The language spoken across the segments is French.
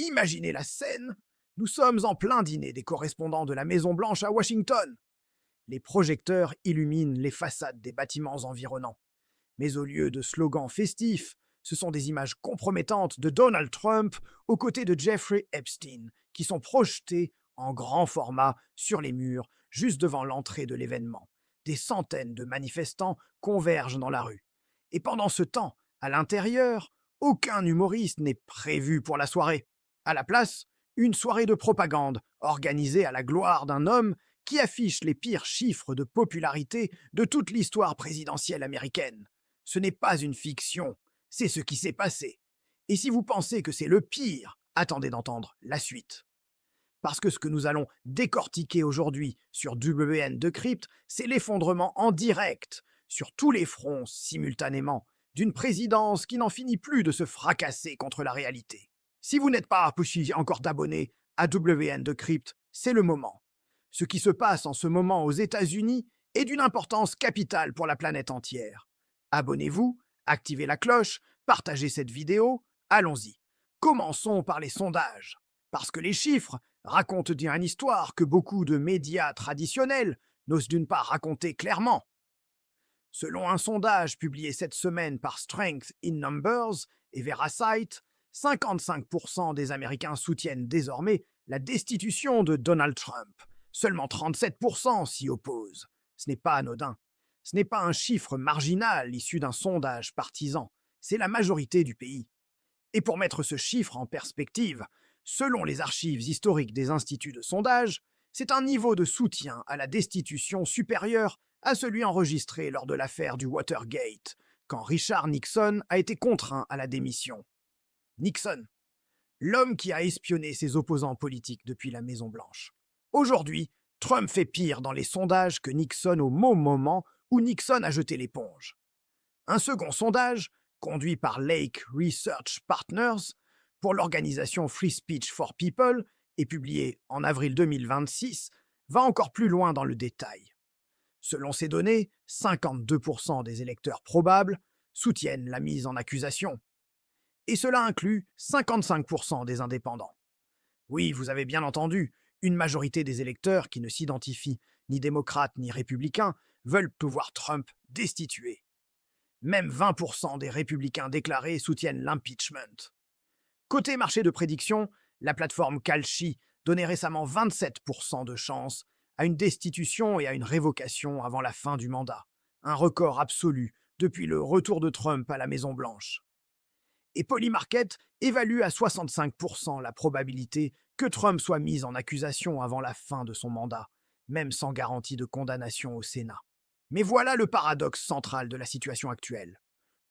Imaginez la scène. Nous sommes en plein dîner des correspondants de la Maison-Blanche à Washington. Les projecteurs illuminent les façades des bâtiments environnants. Mais au lieu de slogans festifs, ce sont des images compromettantes de Donald Trump aux côtés de Jeffrey Epstein qui sont projetées en grand format sur les murs juste devant l'entrée de l'événement. Des centaines de manifestants convergent dans la rue. Et pendant ce temps, à l'intérieur, aucun humoriste n'est prévu pour la soirée. À la place, une soirée de propagande organisée à la gloire d'un homme qui affiche les pires chiffres de popularité de toute l'histoire présidentielle américaine. Ce n'est pas une fiction, c'est ce qui s'est passé. Et si vous pensez que c'est le pire, attendez d'entendre la suite. Parce que ce que nous allons décortiquer aujourd'hui sur WN Decrypt, c'est l'effondrement en direct, sur tous les fronts simultanément, d'une présidence qui n'en finit plus de se fracasser contre la réalité. Si vous n'êtes pas encore abonné à WN Decrypt, c'est le moment. Ce qui se passe en ce moment aux États-Unis est d'une importance capitale pour la planète entière. Abonnez-vous, activez la cloche, partagez cette vidéo, allons-y. Commençons par les sondages. Parce que les chiffres racontent bien une histoire que beaucoup de médias traditionnels n'osent d'une part raconter clairement. Selon un sondage publié cette semaine par Strength in Numbers et Veracite, 55% des Américains soutiennent désormais la destitution de Donald Trump. Seulement 37% s'y opposent. Ce n'est pas anodin. Ce n'est pas un chiffre marginal issu d'un sondage partisan. C'est la majorité du pays. Et pour mettre ce chiffre en perspective, selon les archives historiques des instituts de sondage, c'est un niveau de soutien à la destitution supérieur à celui enregistré lors de l'affaire du Watergate, quand Richard Nixon a été contraint à la démission. Nixon, l'homme qui a espionné ses opposants politiques depuis la Maison-Blanche. Aujourd'hui, Trump fait pire dans les sondages que Nixon au moment où Nixon a jeté l'éponge. Un second sondage, conduit par Lake Research Partners pour l'organisation Free Speech for People et publié en avril 2026, va encore plus loin dans le détail. Selon ces données, 52% des électeurs probables soutiennent la mise en accusation. Et cela inclut 55% des indépendants. Oui, vous avez bien entendu, une majorité des électeurs qui ne s'identifient ni démocrates ni républicains veulent voir Trump destitué. Même 20% des républicains déclarés soutiennent l'impeachment. Côté marché de prédiction, la plateforme Kalshi donnait récemment 27% de chance à une destitution et à une révocation avant la fin du mandat, un record absolu depuis le retour de Trump à la Maison-Blanche. Et Polymarket évalue à 65% la probabilité que Trump soit mis en accusation avant la fin de son mandat, même sans garantie de condamnation au Sénat. Mais voilà le paradoxe central de la situation actuelle.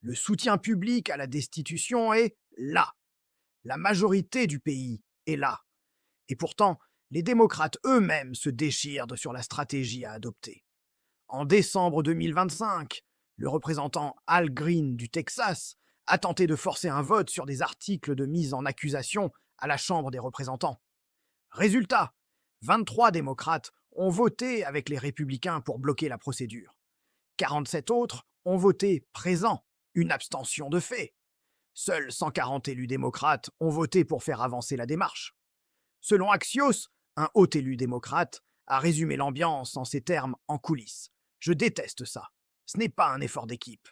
Le soutien public à la destitution est là. La majorité du pays est là. Et pourtant, les démocrates eux-mêmes se déchirent sur la stratégie à adopter. En décembre 2025, le représentant Al Green du Texas a tenté de forcer un vote sur des articles de mise en accusation à la Chambre des représentants. Résultat, 23 démocrates ont voté avec les républicains pour bloquer la procédure. 47 autres ont voté présent, une abstention de fait. Seuls 140 élus démocrates ont voté pour faire avancer la démarche. Selon Axios, un haut élu démocrate a résumé l'ambiance en ces termes en coulisses. Je déteste ça. Ce n'est pas un effort d'équipe.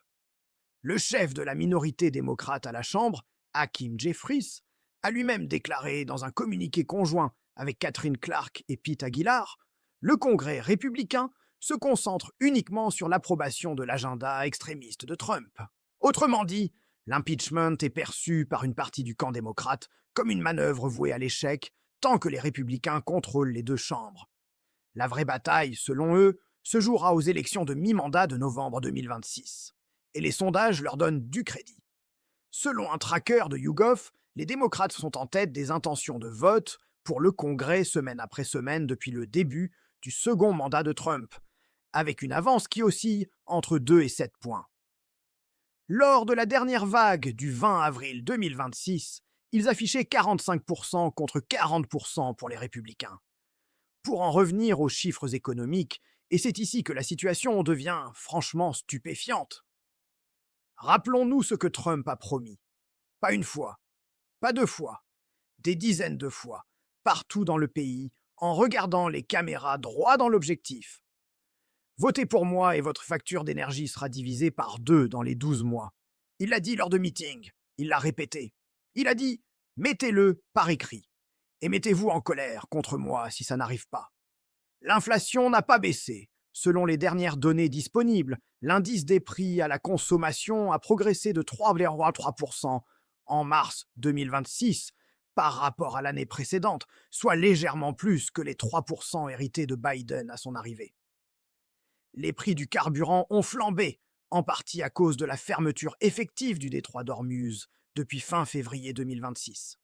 Le chef de la minorité démocrate à la Chambre, Hakeem Jeffries, a lui-même déclaré dans un communiqué conjoint avec Catherine Clark et Pete Aguilar, le Congrès républicain se concentre uniquement sur l'approbation de l'agenda extrémiste de Trump. Autrement dit, l'impeachment est perçu par une partie du camp démocrate comme une manœuvre vouée à l'échec tant que les républicains contrôlent les deux chambres. La vraie bataille, selon eux, se jouera aux élections de mi-mandat de novembre 2026. Et les sondages leur donnent du crédit. Selon un tracker de YouGov, les démocrates sont en tête des intentions de vote pour le Congrès semaine après semaine depuis le début du second mandat de Trump, avec une avance qui oscille entre 2 et 7 points. Lors de la dernière vague du 20 avril 2026, ils affichaient 45% contre 40% pour les républicains. Pour en revenir aux chiffres économiques, et c'est ici que la situation devient franchement stupéfiante. Rappelons-nous ce que Trump a promis. Pas une fois, pas deux fois, des dizaines de fois, partout dans le pays, en regardant les caméras droit dans l'objectif. Votez pour moi et votre facture d'énergie sera divisée par 2 dans les 12 mois. Il l'a dit lors de meeting, il l'a répété. Il a dit « mettez-le par écrit et mettez-vous en colère contre moi si ça n'arrive pas ». L'inflation n'a pas baissé. Selon les dernières données disponibles, l'indice des prix à la consommation a progressé de 3,3% en mars 2026 par rapport à l'année précédente, soit légèrement plus que les 3% hérités de Biden à son arrivée. Les prix du carburant ont flambé, en partie à cause de la fermeture effective du détroit d'Ormuz depuis fin février 2026.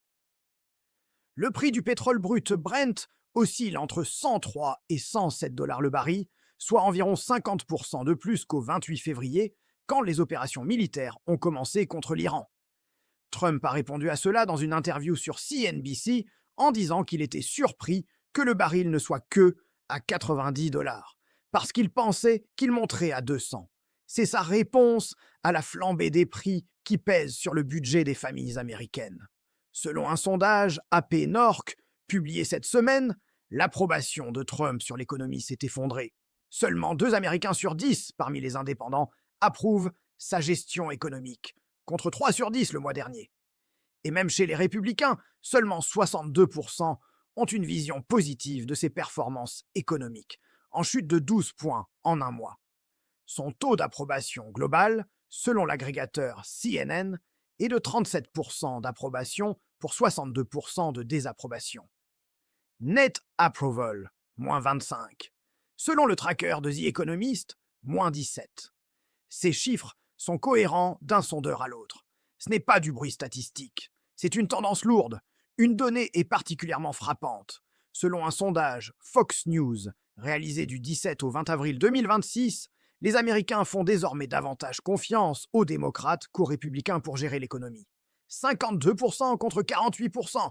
Le prix du pétrole brut Brent oscille entre 103 et 107 dollars le baril, soit environ 50% de plus qu'au 28 février, quand les opérations militaires ont commencé contre l'Iran. Trump a répondu à cela dans une interview sur CNBC en disant qu'il était surpris que le baril ne soit que à 90 dollars, parce qu'il pensait qu'il monterait à 200. C'est sa réponse à la flambée des prix qui pèse sur le budget des familles américaines. Selon un sondage AP Norc publié cette semaine, l'approbation de Trump sur l'économie s'est effondrée. Seulement 2 Américains sur 10 parmi les indépendants approuvent sa gestion économique, contre 3 sur 10 le mois dernier. Et même chez les républicains, seulement 62% ont une vision positive de ses performances économiques, en chute de 12 points en un mois. Son taux d'approbation global, selon l'agrégateur CNN, est de 37% d'approbation pour 62% de désapprobation. Net approval, moins 25. Selon le tracker de The Economist, moins 17. Ces chiffres sont cohérents d'un sondeur à l'autre. Ce n'est pas du bruit statistique, c'est une tendance lourde. Une donnée est particulièrement frappante. Selon un sondage Fox News, réalisé du 17 au 20 avril 2026, les Américains font désormais davantage confiance aux démocrates qu'aux républicains pour gérer l'économie. 52% contre 48%.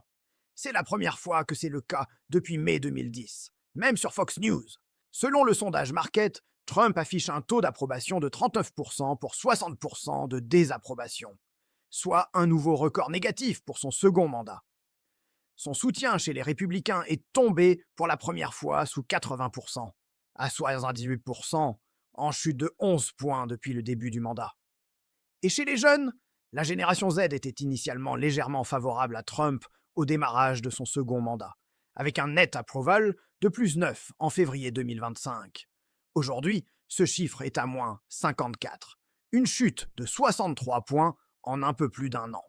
C'est la première fois que c'est le cas depuis mai 2010, même sur Fox News. Selon le sondage Market, Trump affiche un taux d'approbation de 39% pour 60% de désapprobation, soit un nouveau record négatif pour son second mandat. Son soutien chez les républicains est tombé pour la première fois sous 80%, à 78%, en chute de 11 points depuis le début du mandat. Et chez les jeunes, la génération Z était initialement légèrement favorable à Trump au démarrage de son second mandat, avec un net approval de plus 9 en février 2025. Aujourd'hui, ce chiffre est à moins 54, une chute de 63 points en un peu plus d'un an.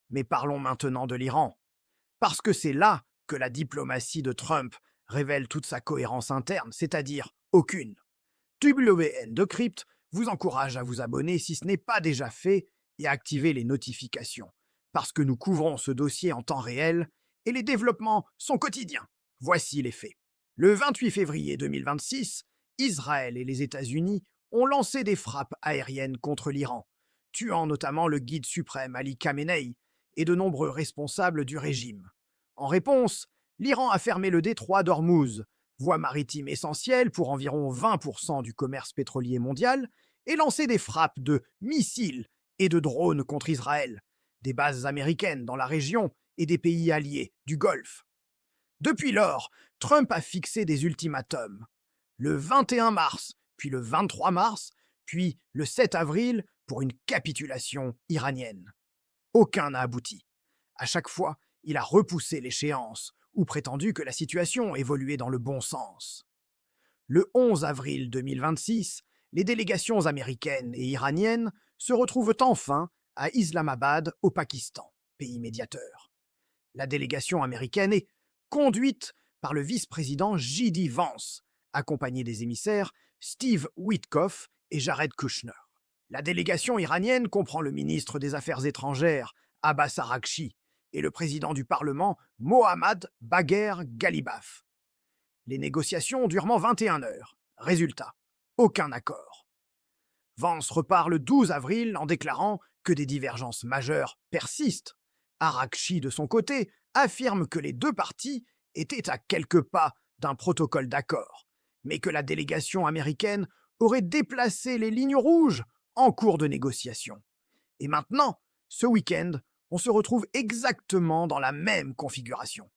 Mais parlons maintenant de l'Iran, parce que c'est là que la diplomatie de Trump révèle toute sa cohérence interne, c'est-à-dire aucune. WN Decrypt vous encourage à vous abonner si ce n'est pas déjà fait et à activer les notifications, parce que nous couvrons ce dossier en temps réel et les développements sont quotidiens. Voici les faits. Le 28 février 2026, Israël et les États-Unis ont lancé des frappes aériennes contre l'Iran, tuant notamment le guide suprême Ali Khamenei et de nombreux responsables du régime. En réponse, l'Iran a fermé le détroit d'Ormuz, voie maritime essentielle pour environ 20% du commerce pétrolier mondial, et lancé des frappes de missiles et de drones contre Israël, des bases américaines dans la région et des pays alliés du Golfe. Depuis lors, Trump a fixé des ultimatums. Le 21 mars, puis le 23 mars, puis le 7 avril pour une capitulation iranienne. Aucun n'a abouti. À chaque fois, il a repoussé l'échéance ou prétendu que la situation évoluait dans le bon sens. Le 11 avril 2026, les délégations américaines et iraniennes se retrouvent enfin à Islamabad, au Pakistan, pays médiateur. La délégation américaine est conduite par le vice-président J.D. Vance, accompagné des émissaires Steve Witkoff et Jared Kushner. La délégation iranienne comprend le ministre des Affaires étrangères, Abbas Araghchi, et le président du Parlement, Mohammad Bagher Ghalibaf. Les négociations ont durement 21 heures. Résultat, aucun accord. Vance repart le 12 avril en déclarant que des divergences majeures persistent. Araghchi, de son côté, affirme que les deux parties étaient à quelques pas d'un protocole d'accord, mais que la délégation américaine aurait déplacé les lignes rouges en cours de négociation. Et maintenant, ce week-end, on se retrouve exactement dans la même configuration.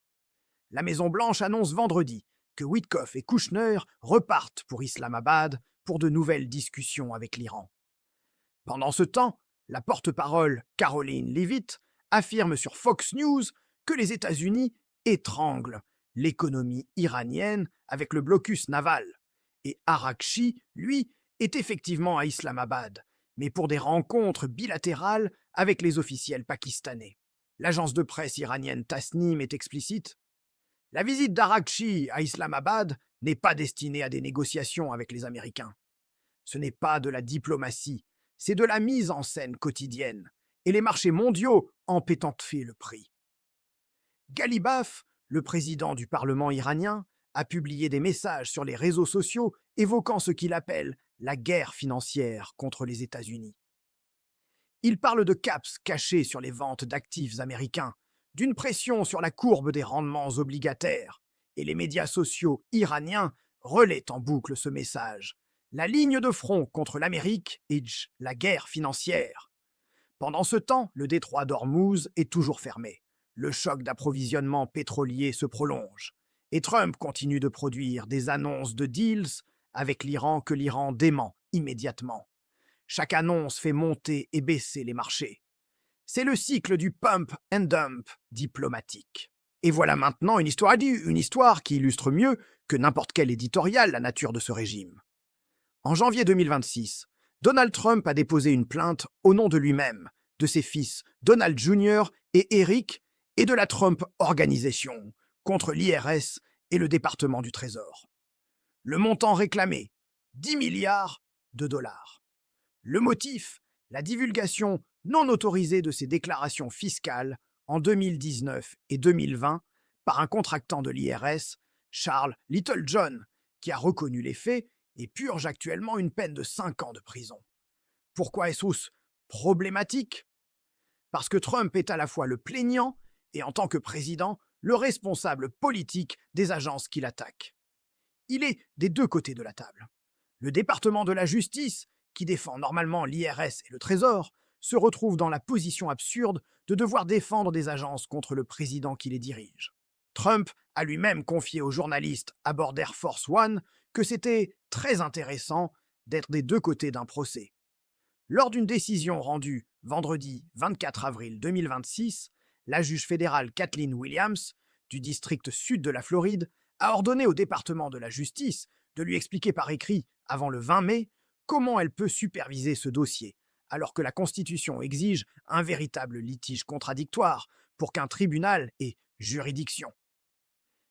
La Maison-Blanche annonce vendredi que Witkoff et Kushner repartent pour Islamabad pour de nouvelles discussions avec l'Iran. Pendant ce temps, la porte-parole Caroline Leavitt affirme sur Fox News que les États-Unis étranglent l'économie iranienne avec le blocus naval. Et Arakchi, lui, est effectivement à Islamabad, mais pour des rencontres bilatérales avec les officiels pakistanais. L'agence de presse iranienne Tasnim est explicite. La visite d'Arakchi à Islamabad n'est pas destinée à des négociations avec les Américains. Ce n'est pas de la diplomatie, c'est de la mise en scène quotidienne, et les marchés mondiaux en paient fait le prix. Ghalibaf, le président du Parlement iranien, a publié des messages sur les réseaux sociaux évoquant ce qu'il appelle la guerre financière contre les États-Unis. Il parle de caps cachés sur les ventes d'actifs américains, d'une pression sur la courbe des rendements obligataires, et les médias sociaux iraniens relaient en boucle ce message. La ligne de front contre l'Amérique est la guerre financière. Pendant ce temps, le détroit d'Ormuz est toujours fermé. Le choc d'approvisionnement pétrolier se prolonge. Et Trump continue de produire des annonces de deals avec l'Iran que l'Iran dément immédiatement. Chaque annonce fait monter et baisser les marchés. C'est le cycle du pump and dump diplomatique. Et voilà maintenant une histoire qui illustre mieux que n'importe quel éditorial la nature de ce régime. En janvier 2026, Donald Trump a déposé une plainte au nom de lui-même, de ses fils Donald Jr. et Eric et de la Trump Organization contre l'IRS et le département du Trésor. Le montant réclamé, 10 milliards de dollars. Le motif, la divulgation non autorisée de ses déclarations fiscales en 2019 et 2020 par un contractant de l'IRS, Charles Littlejohn, qui a reconnu les faits et purge actuellement une peine de 5 ans de prison. Pourquoi est-ce problématique? Parce que Trump est à la fois le plaignant et, en tant que président, le responsable politique des agences qu'il attaque. Il est des deux côtés de la table. Le département de la justice, qui défend normalement l'IRS et le Trésor, se retrouve dans la position absurde de devoir défendre des agences contre le président qui les dirige. Trump a lui-même confié aux journalistes à bord d'Air Force One que c'était très intéressant d'être des deux côtés d'un procès. Lors d'une décision rendue vendredi 24 avril 2026, la juge fédérale Kathleen Williams, du district sud de la Floride, a ordonné au département de la justice de lui expliquer par écrit, avant le 20 mai, comment elle peut superviser ce dossier, alors que la Constitution exige un véritable litige contradictoire pour qu'un tribunal ait juridiction.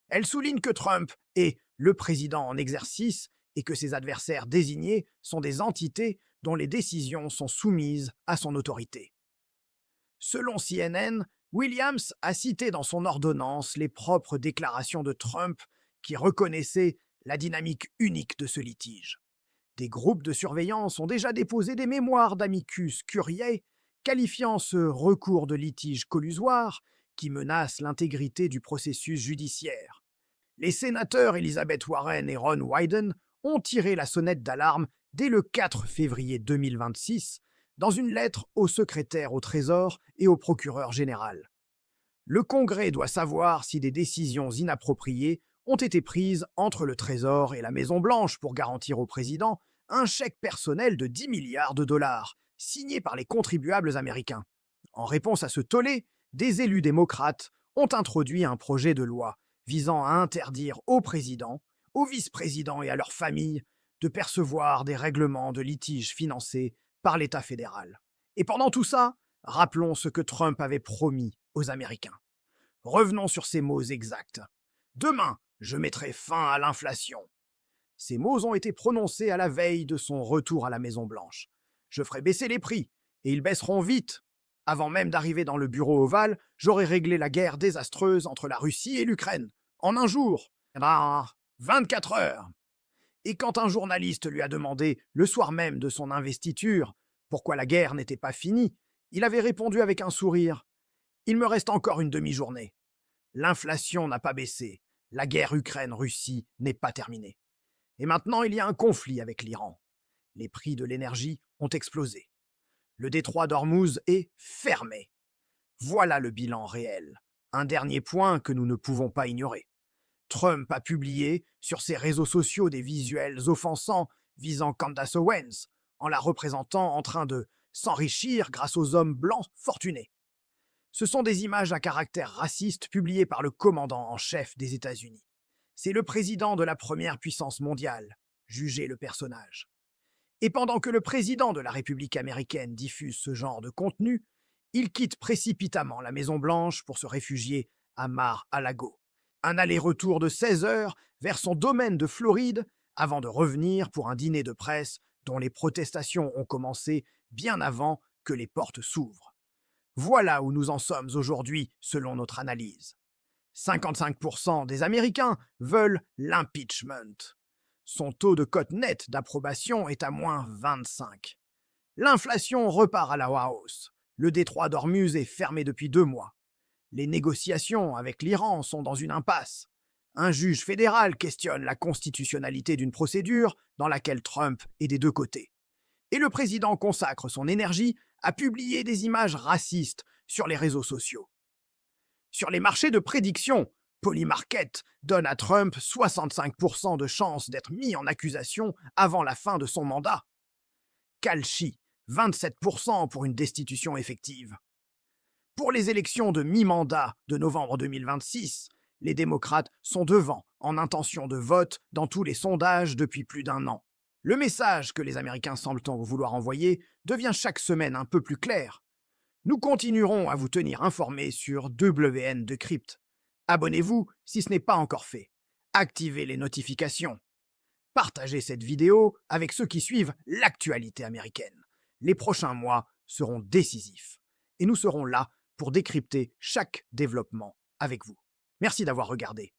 Elle souligne que Trump est le président en exercice et que ses adversaires désignés sont des entités dont les décisions sont soumises à son autorité. Selon CNN, Williams a cité dans son ordonnance les propres déclarations de Trump qui reconnaissaient la dynamique unique de ce litige. Des groupes de surveillance ont déjà déposé des mémoires d'amicus curiae qualifiant ce recours de litige collusoire qui menace l'intégrité du processus judiciaire. Les sénateurs Elizabeth Warren et Ron Wyden ont tiré la sonnette d'alarme dès le 4 février 2026 dans une lettre au secrétaire au Trésor et au procureur général. Le Congrès doit savoir si des décisions inappropriées ont été prises entre le Trésor et la Maison-Blanche pour garantir au président un chèque personnel de 10 milliards de dollars, signé par les contribuables américains. En réponse à ce tollé, des élus démocrates ont introduit un projet de loi visant à interdire au président, aux vice-présidents et à leurs familles de percevoir des règlements de litiges financés par l'État fédéral. Et pendant tout ça, rappelons ce que Trump avait promis aux Américains. Revenons sur ces mots exacts. Demain, je mettrai fin à l'inflation. Ces mots ont été prononcés à la veille de son retour à la Maison-Blanche. Je ferai baisser les prix, et ils baisseront vite. Avant même d'arriver dans le bureau ovale, j'aurai réglé la guerre désastreuse entre la Russie et l'Ukraine. En un jour. 24 heures. Et quand un journaliste lui a demandé, le soir même de son investiture, pourquoi la guerre n'était pas finie, il avait répondu avec un sourire. Il me reste encore une demi-journée. L'inflation n'a pas baissé. La guerre Ukraine-Russie n'est pas terminée. Et maintenant, il y a un conflit avec l'Iran. Les prix de l'énergie ont explosé. Le détroit d'Ormuz est fermé. Voilà le bilan réel. Un dernier point que nous ne pouvons pas ignorer. Trump a publié sur ses réseaux sociaux des visuels offensants visant Candace Owens, en la représentant en train de s'enrichir grâce aux hommes blancs fortunés. Ce sont des images à caractère raciste publiées par le commandant en chef des États-Unis. C'est le président de la première puissance mondiale. Jugez le personnage. Et pendant que le président de la République américaine diffuse ce genre de contenu, il quitte précipitamment la Maison-Blanche pour se réfugier à Mar-a-Lago. Un aller-retour de 16 heures vers son domaine de Floride avant de revenir pour un dîner de presse dont les protestations ont commencé bien avant que les portes s'ouvrent. Voilà où nous en sommes aujourd'hui selon notre analyse. 55% des Américains veulent l'impeachment. Son taux de cote nette d'approbation est à moins 25. L'inflation repart à la hausse. Le détroit d'Ormuz est fermé depuis 2 mois. Les négociations avec l'Iran sont dans une impasse. Un juge fédéral questionne la constitutionnalité d'une procédure dans laquelle Trump est des deux côtés. Et le président consacre son énergie à publier des images racistes sur les réseaux sociaux. Sur les marchés de prédiction, Polymarket donne à Trump 65% de chances d'être mis en accusation avant la fin de son mandat. Kalshi, 27% pour une destitution effective. Pour les élections de mi-mandat de novembre 2026, les démocrates sont devant en intention de vote dans tous les sondages depuis plus d'1 an. Le message que les Américains semblent vouloir envoyer devient chaque semaine un peu plus clair. Nous continuerons à vous tenir informés sur WN Decrypt. Abonnez-vous si ce n'est pas encore fait. Activez les notifications. Partagez cette vidéo avec ceux qui suivent l'actualité américaine. Les prochains mois seront décisifs. Et nous serons là pour décrypter chaque développement avec vous. Merci d'avoir regardé.